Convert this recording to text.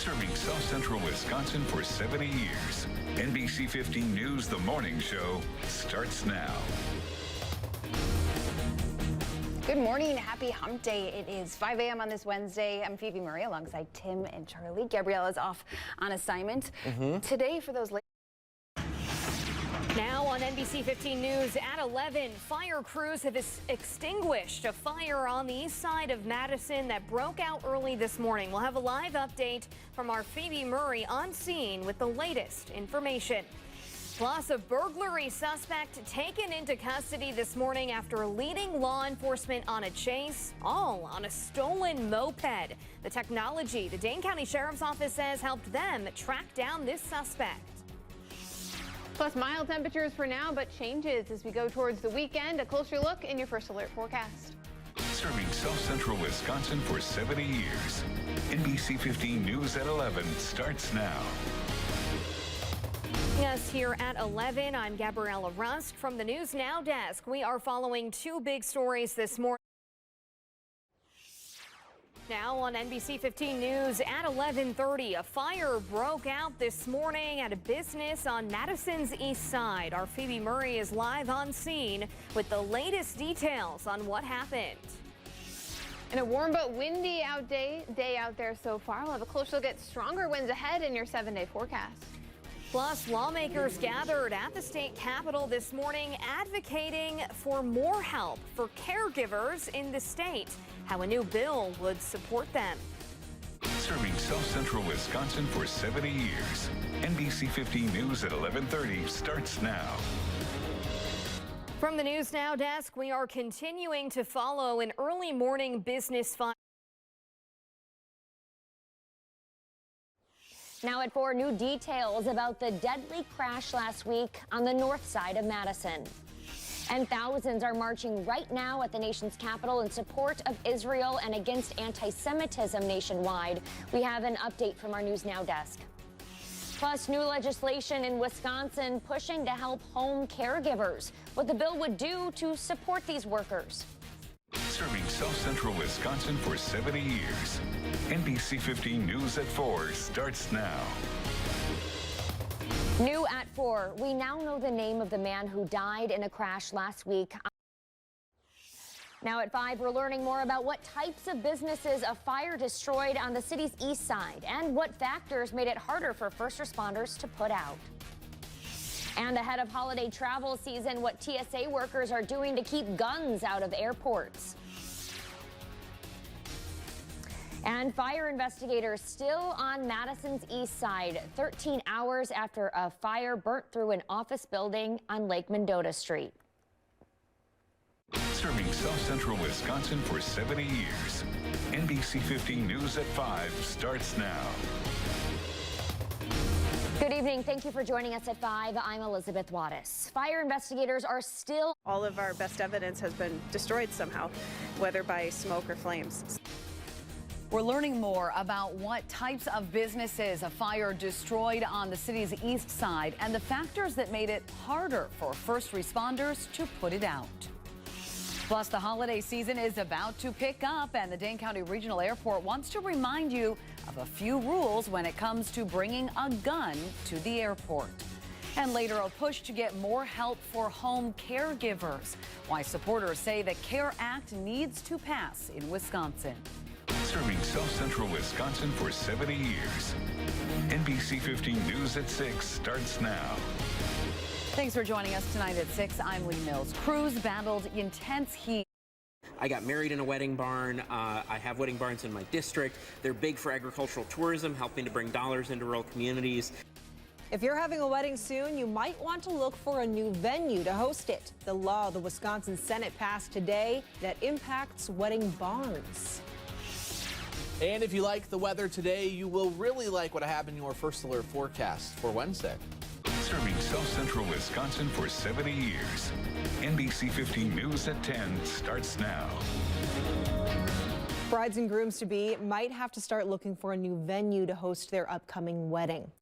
Serving South Central Wisconsin for 70 years. NBC 15 News, The Morning Show, starts now. Good morning. Happy hump day. It is 5 a.m. on this Wednesday. I'm Phoebe Murray alongside Tim and Charlie. Gabrielle is off on assignment. Today for those late. Now on NBC 15 News at 11, fire crews have extinguished a fire on the east side of Madison that broke out early this morning. We'll have a live update from our Phoebe Murray on scene with the latest information. Plus, a burglary suspect taken into custody this morning after leading law enforcement on a chase, all on a stolen moped. The technology the Dane County Sheriff's Office says helped them track down this suspect. Plus mild temperatures for now, but changes as we go towards the weekend. A closer look in your first alert forecast. Serving South Central Wisconsin for 70 years. NBC 15 News at 11 starts now. Yes, here at 11, I'm Gabriella Rusk from the News Now desk. We are following two big stories this morning. Now on NBC 15 News at 11:30, a fire broke out this morning at a business on Madison's east side. Our Phoebe Murray is live on scene with the latest details on what happened. And a warm but windy day out there so far. We'll have a closer look at stronger winds ahead in your 7-day forecast. Plus, lawmakers gathered at the state capitol this morning advocating for more help for caregivers in the state. How a new bill would support them. Serving South Central Wisconsin for 70 years. NBC 15 News at 11:30 starts now. From the News Now desk, we are continuing to follow an early morning business fire. Now at 4, new details about the deadly crash last week on the north side of Madison. And thousands are marching right now at the nation's capital in support of Israel and against anti-Semitism nationwide. We have an update from our News Now desk. Plus, new legislation in Wisconsin pushing to help home caregivers. What the bill would do to support these workers. Serving South Central Wisconsin for 70 years. NBC 15 News at 4 starts now. New at 4, we now know the name of the man who died in a crash last week. Now at 5, we're learning more about what types of businesses a fire destroyed on the city's east side and what factors made it harder for first responders to put out. And ahead of holiday travel season, what TSA workers are doing to keep guns out of airports. And fire investigators still on Madison's east side, 13 hours after a fire burnt through an office building on Lake Mendota Street. Serving South Central Wisconsin for 70 years. NBC 15 News at 5 starts now. Good evening. Thank you for joining us at 5. I'm Elizabeth Wattis. Fire investigators are still. All of our best evidence has been destroyed somehow, whether by smoke or flames. We're learning more about what types of businesses a fire destroyed on the city's east side and the factors that made it harder for first responders to put it out. Plus, the holiday season is about to pick up, and the Dane County Regional Airport wants to remind you of a few rules when it comes to bringing a gun to the airport. And later, a push to get more help for home caregivers. Why supporters say the CARE Act needs to pass in Wisconsin. Serving South Central Wisconsin for 70 years. NBC 15 News at 6 starts now. Thanks for joining us tonight at 6. I'm Lee Mills. Crews battled intense heat. I got married in a wedding barn. I have wedding barns in my district. They're big for agricultural tourism, helping to bring dollars into rural communities. If you're having a wedding soon, you might want to look for a new venue to host it. The law the Wisconsin Senate passed today that impacts wedding barns. And if you like the weather today, you will really like what happened in your first alert forecast for Wednesday. Serving South Central Wisconsin for 70 years. NBC 15 News at 10 starts now. Brides and grooms-to-be might have to start looking for a new venue to host their upcoming wedding.